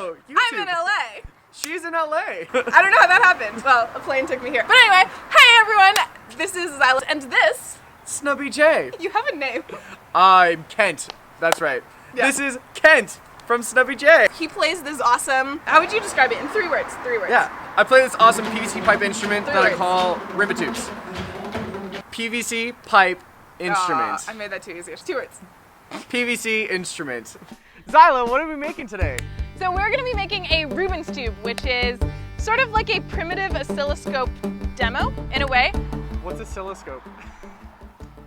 Whoa, YouTube. I'm in LA. She's in LA. I don't know how that happened. Well, a plane took me here. But anyway, hey everyone, this is Xyla, and this, Snubby J. you have a name. I'm Kent. That's right. Yeah. This is Kent from Snubby J. He plays this awesome, how would you describe it in 3 words? 3 words. Yeah, I play this awesome PVC pipe instrument 3 that I words. call ribbitubes. PVC pipe instrument. I made that too easy. 2 words. PVC instrument. Xyla, what are we making today? So we're going to be making a Rubens tube, which is sort of like a primitive oscilloscope demo, in a way. What's oscilloscope?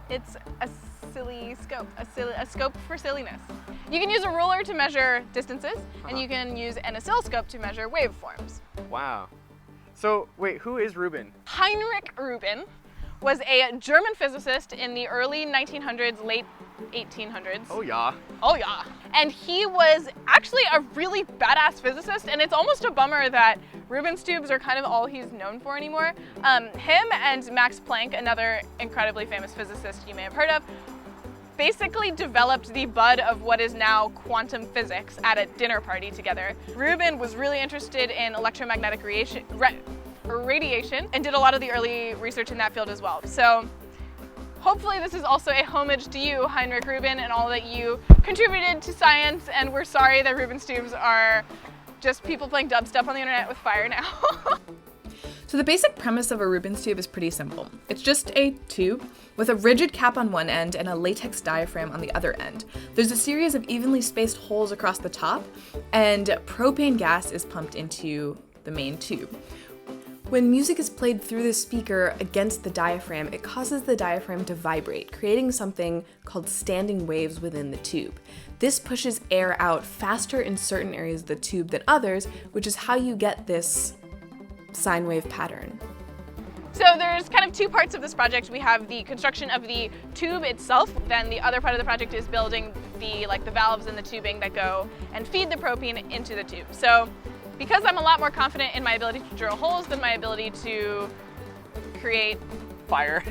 It's a silly scope, a scope for silliness. You can use a ruler to measure distances, and you can use an oscilloscope to measure waveforms. Wow. So, wait, who is Ruben? Heinrich Rubin was a German physicist in the early 1900s, late 1800s. Oh, yeah. Oh yeah. And he was actually a really badass physicist, and it's almost a bummer that Rubens tubes are kind of all he's known for anymore. Him and Max Planck, another incredibly famous physicist you may have heard of, basically developed the bud of what is now quantum physics at a dinner party together. Rubin was really interested in electromagnetic radiation and did a lot of the early research in that field as well. So hopefully this is also a homage to you, Heinrich Rubin, and all that you contributed to science, and we're sorry that Rubens tubes are just people playing dubstep on the internet with fire now. So the basic premise of a Rubens tube is pretty simple. It's just a tube with a rigid cap on one end and a latex diaphragm on the other end. There's a series of evenly spaced holes across the top, and propane gas is pumped into the main tube. When music is played through the speaker against the diaphragm, it causes the diaphragm to vibrate, creating something called standing waves within the tube. This pushes air out faster in certain areas of the tube than others, which is how you get this sine wave pattern. So there's kind of 2 parts of this project. We have the construction of the tube itself, then the other part of the project is building the valves and the tubing that go and feed the propane into the tube. So because I'm a lot more confident in my ability to drill holes than my ability to create Fire.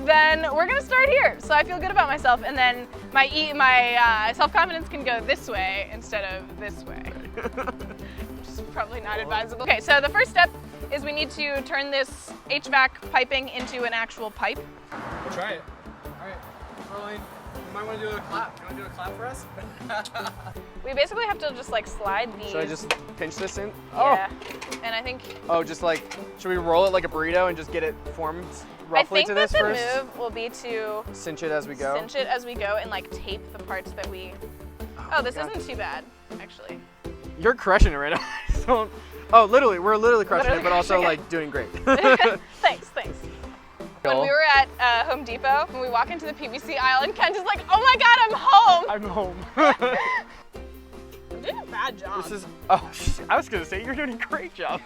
then we're gonna start here. So I feel good about myself, and then my self-confidence can go this way instead of this way, which is probably not advisable. Okay, so the first step is we need to turn this HVAC piping into an actual pipe. We'll try it. All right, Caroline, you might want to do a clap. You want to do a clap for us? We basically have to just like slide these. Should I just pinch this in? Yeah. And I think. Oh, just like, should we roll it like a burrito and just get it formed roughly to this first? I think that the move will be to cinch it as we go. Cinch it as we go and like tape the parts that we. Oh, this isn't too bad, actually. You're crushing it right now. Don't. Oh, literally, we're literally crushing it, but also like doing great. Thanks. When we were at Home Depot, when we walk into the PVC aisle, and Kent is like, "Oh my God, I'm home!" I'm home. I'm doing a bad job. This is. Oh, I was gonna say you're doing a great job.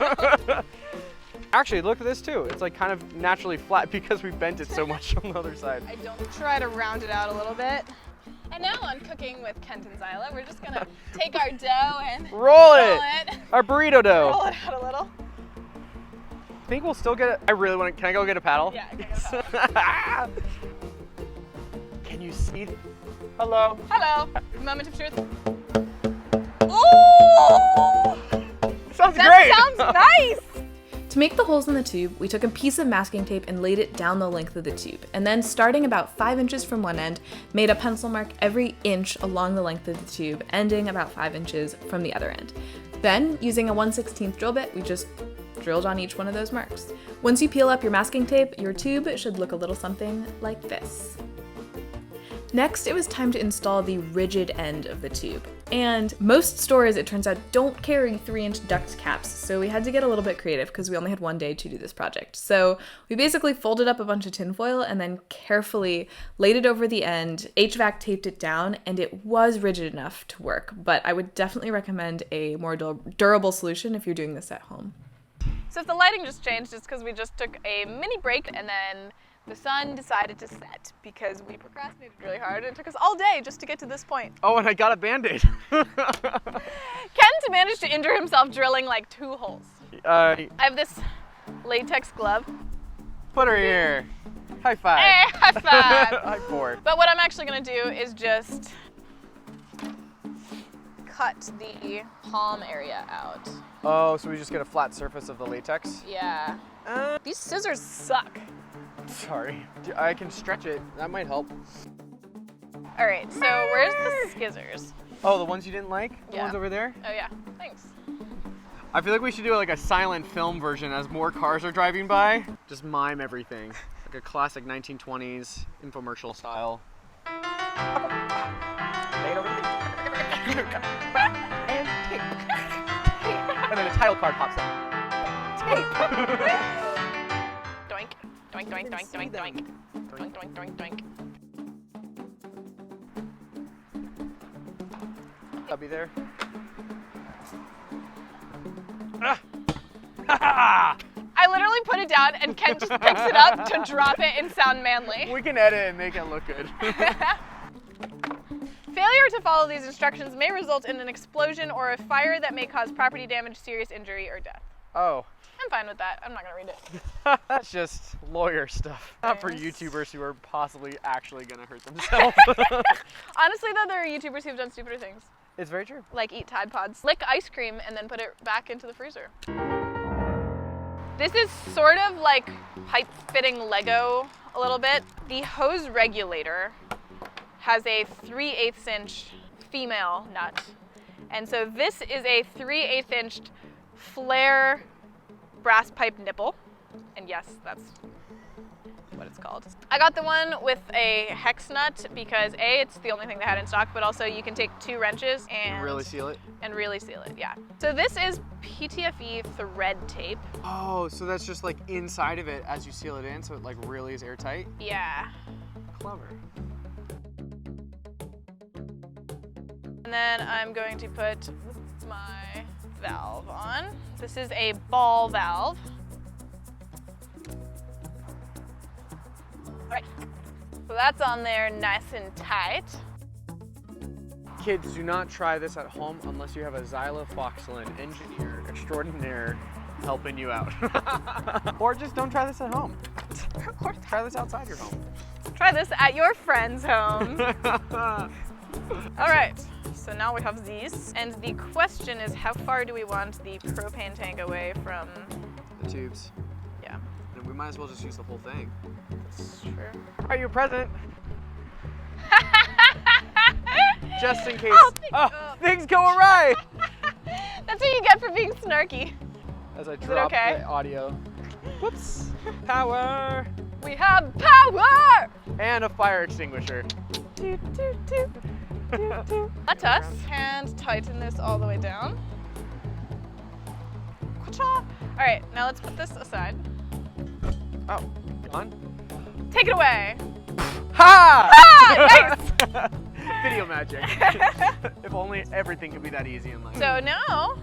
Actually, look at this too. It's like kind of naturally flat because we bent it so much on the other side. I don't try to round it out a little bit. And now on Cooking with Kent and Xyla, we're just gonna take our dough and roll it. Our burrito dough. Roll it out a little. I think we'll still get it. I really want to. Can I go get a paddle? Yeah, I can get a paddle. Can you see? Hello. Hello. Moment of truth. Ooh! Sounds great. That sounds nice. To make the holes in the tube, we took a piece of masking tape and laid it down the length of the tube, and then starting about 5 inches from one end, made a pencil mark every inch along the length of the tube, ending about 5 inches from the other end. Then, using a 1/16 drill bit, we just drilled on each one of those marks. Once you peel up your masking tape, your tube should look a little something like this. Next, it was time to install the rigid end of the tube. And most stores, it turns out, don't carry 3-inch duct caps, so we had to get a little bit creative because we only had 1 day to do this project. So we basically folded up a bunch of tinfoil and then carefully laid it over the end, HVAC taped it down, and it was rigid enough to work. But I would definitely recommend a more durable solution if you're doing this at home. So if the lighting just changed, it's because we just took a mini break and then the sun decided to set because we procrastinated really hard. It took us all day just to get to this point. Oh, and I got a Band-Aid. Kent managed to injure himself drilling like 2 holes. I have this latex glove. Put her here. High five. Hey, high five. High four. But what I'm actually gonna do is just cut the palm area out. Oh, so we just get a flat surface of the latex? Yeah. These scissors suck. Sorry. I can stretch it. That might help. All right, so where's the scissors? Oh, the ones you didn't like? The Yeah. ones over there? Oh yeah, thanks. I feel like we should do like a silent film version as more cars are driving by. Just mime everything. Like a classic 1920s infomercial style. Lay it over the and tape. And then a title card pops up. Tape. Doink, doink, doink, doink, doink, doink. Doink, doink, doink, doink. I'll be there. Ah! I literally put it down and Ken just picks it up to drop it and sound manly. We can edit and make it look good. Failure to follow these instructions may result in an explosion or a fire that may cause property damage, serious injury, or death. Oh. I'm fine with that. I'm not gonna read it. That's just lawyer stuff. Not for YouTubers who are possibly actually gonna hurt themselves. Honestly though, there are YouTubers who've done stupider things. It's very true. Like eat Tide Pods, lick ice cream, and then put it back into the freezer. This is sort of like pipe fitting Lego a little bit. The hose regulator has a 3/8 inch female nut. And so this is a 3/8 inch flare brass pipe nipple. And yes, that's what it's called. I got the one with a hex nut because A, it's the only thing they had in stock, but also you can take 2 wrenches and Really seal it? And really seal it, yeah. So this is PTFE thread tape. Oh, so that's just like inside of it as you seal it in, so it like really is airtight? Yeah. Clever. And then I'm going to put my valve on. This is a ball valve. All right, so that's on there nice and tight. Kids, do not try this at home unless you have a Xyla Foxlin engineer extraordinaire helping you out. Or just don't try this at home. Or try this outside your home. Try this at your friend's home. All right, so now we have these. And the question is, how far do we want the propane tank away from The tubes. Yeah. And we might as well just use the whole thing. That's true. Are you present? Just in case things go awry. That's what you get for being snarky. As I drop okay? the audio. Whoops. Power. We have power! And a fire extinguisher. Let us hand tighten this all the way down. All right, now let's put this aside. Oh, on. Take it away. Ha! Ah, nice! Video magic. If only everything could be that easy in life. So now,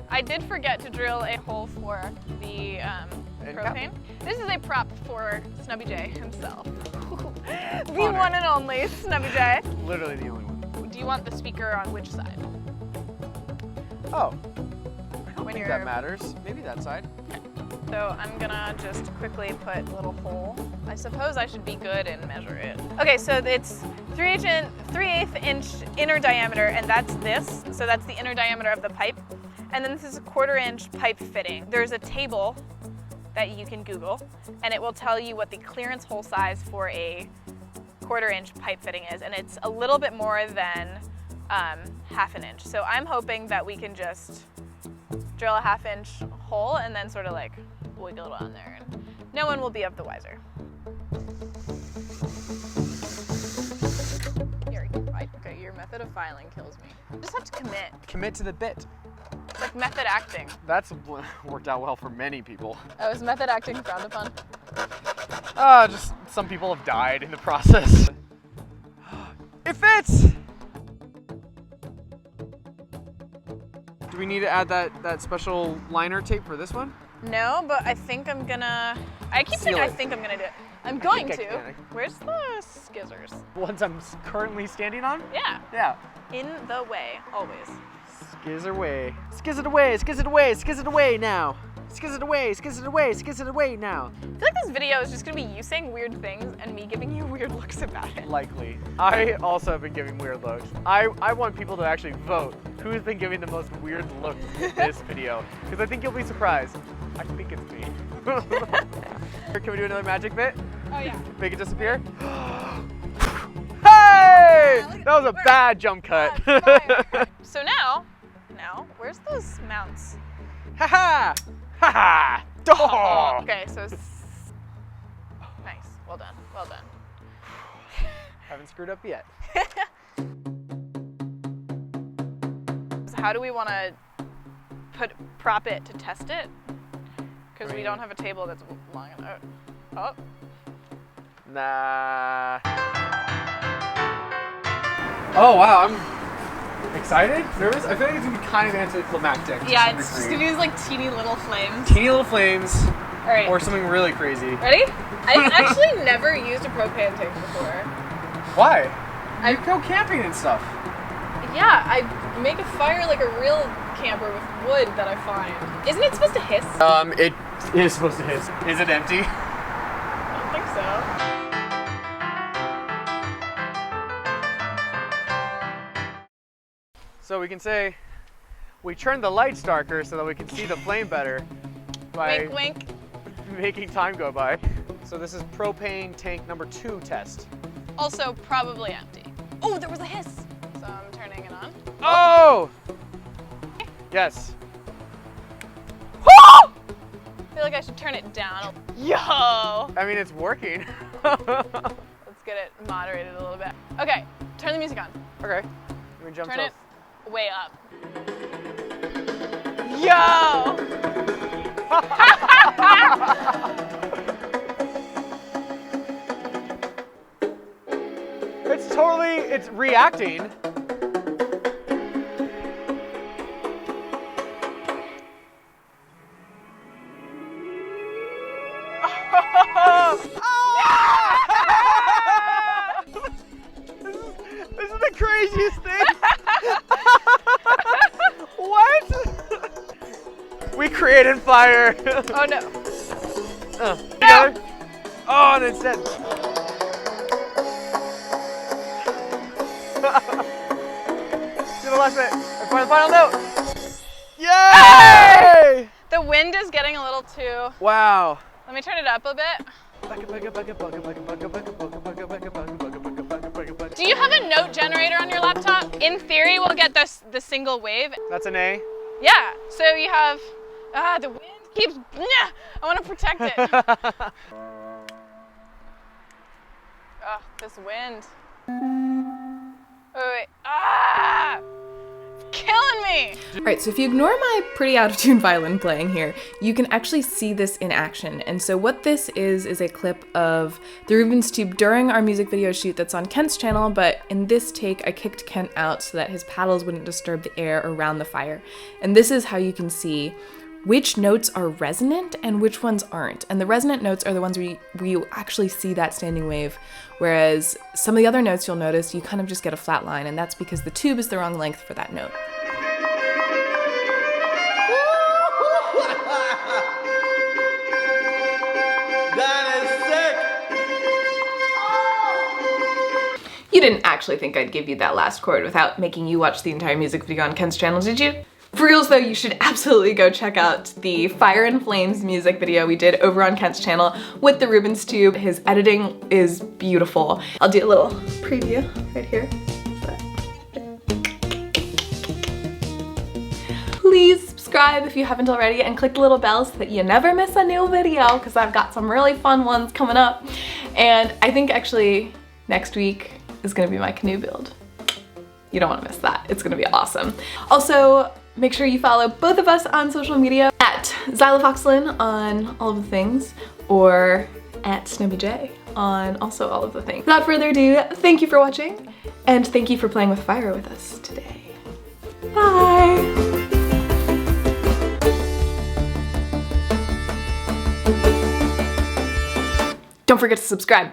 I did forget to drill a hole for the propane. This is a prop for Snubby J himself. The one and only Snubby J. Literally the only one. Do you want the speaker on which side? Oh, I don't think that matters. Maybe that side. So I'm gonna just quickly put a little hole. I suppose I should be good and measure it. Okay, so it's 3/8 inch inner diameter, and that's this. So that's the inner diameter of the pipe. And then this is a 1/4 inch pipe fitting. There's a table that you can Google, and it will tell you what the clearance hole size for a 1/4 inch pipe fitting is, and it's a little bit more than 1/2 inch. So I'm hoping that we can just drill a 1/2 inch hole and then sort of like wiggle it on there, and no one will be of the wiser. Okay, your method of filing kills me. You just have to commit. Commit to the bit. It's like method acting. That's worked out well for many people. Oh, is method acting frowned upon? Just some people have died in the process. It fits! Do we need to add that special liner tape for this one? No, but I think I'm gonna, I keep saying I think I'm gonna do it. I'm going to. Where's the scissors? Ones I'm currently standing on? Yeah. Yeah. In the way, always. Skizz away. Skizz it away, skizz it away, skizz it away now. Skizz it away, skizz it away, skizz it away now. I feel like this video is just gonna be you saying weird things and me giving you weird looks about it. Likely. I also have been giving weird looks. I want people to actually vote who's been giving the most weird looks in this video. Because I think you'll be surprised. I think it's me. Can we do another magic bit? Oh yeah. Make it disappear? Hey! That was a bad jump cut. So now, where's those mounts? Ha ha! Ha ha! Oh! Okay, so nice. Well done. Well done. Haven't screwed up yet. So how do we want to prop it to test it? Because we don't have a table that's long enough. Oh. Nah. Oh wow, I'm excited, nervous. I feel like it's gonna be kind of anticlimactic. Yeah, it's just gonna use like teeny little flames. Teeny little flames. All right. Or something really crazy. Ready? I've actually never used a propane tank before. Why? I go camping and stuff. Yeah, I make a fire like a real camper with wood that I find. Isn't it supposed to hiss? It is supposed to hiss. Is it empty? I don't think so. So we can say we turned the lights darker so that we can see the flame better by Wink, wink. making time go by. So this is propane tank number 2 test. Also probably empty. Oh, there was a hiss. So I'm turning it on. Oh! Yes. I feel like I should turn it down. Yo! I mean, it's working. Let's get it moderated a little bit. Okay, turn the music on. Okay. We jump Turn to it way up. Yo! It's reacting. This is the craziest thing. What? We created fire. Oh no. Together. Oh, and it's dead. Do the last bit. The final note. Yay! The wind is getting a little too. Wow. Let me turn it up a bit. Do you have a note generator on your laptop? In theory, we'll get the single wave. That's an A. Yeah. So you have. The wind keeps. I want to protect it. Oh, this wind. Wait. Ah! It's killing me. Alright, so if you ignore my pretty out-of-tune violin playing here, you can actually see this in action. And so what this is a clip of the Rubens tube during our music video shoot that's on Kent's channel, but in this take I kicked Kent out so that his paddles wouldn't disturb the air around the fire. And this is how you can see which notes are resonant and which ones aren't. And the resonant notes are the ones where you actually see that standing wave, whereas some of the other notes you'll notice you kind of just get a flat line, and that's because the tube is the wrong length for that note. You didn't actually think I'd give you that last chord without making you watch the entire music video on Kent's channel, did you? For reals though, you should absolutely go check out the Fire and Flames music video we did over on Kent's channel with the Rubens tube. His editing is beautiful. I'll do a little preview right here. Please subscribe if you haven't already and click the little bell so that you never miss a new video, because I've got some really fun ones coming up. And I think actually next week is gonna be my canoe build. You don't want to miss that. It's gonna be awesome. Also, make sure you follow both of us on social media at Xyla Foxlin on all of the things, or at Snubby on also all of the things. Without further ado, thank you for watching, and thank you for playing with fire with us today. Bye! Don't forget to subscribe.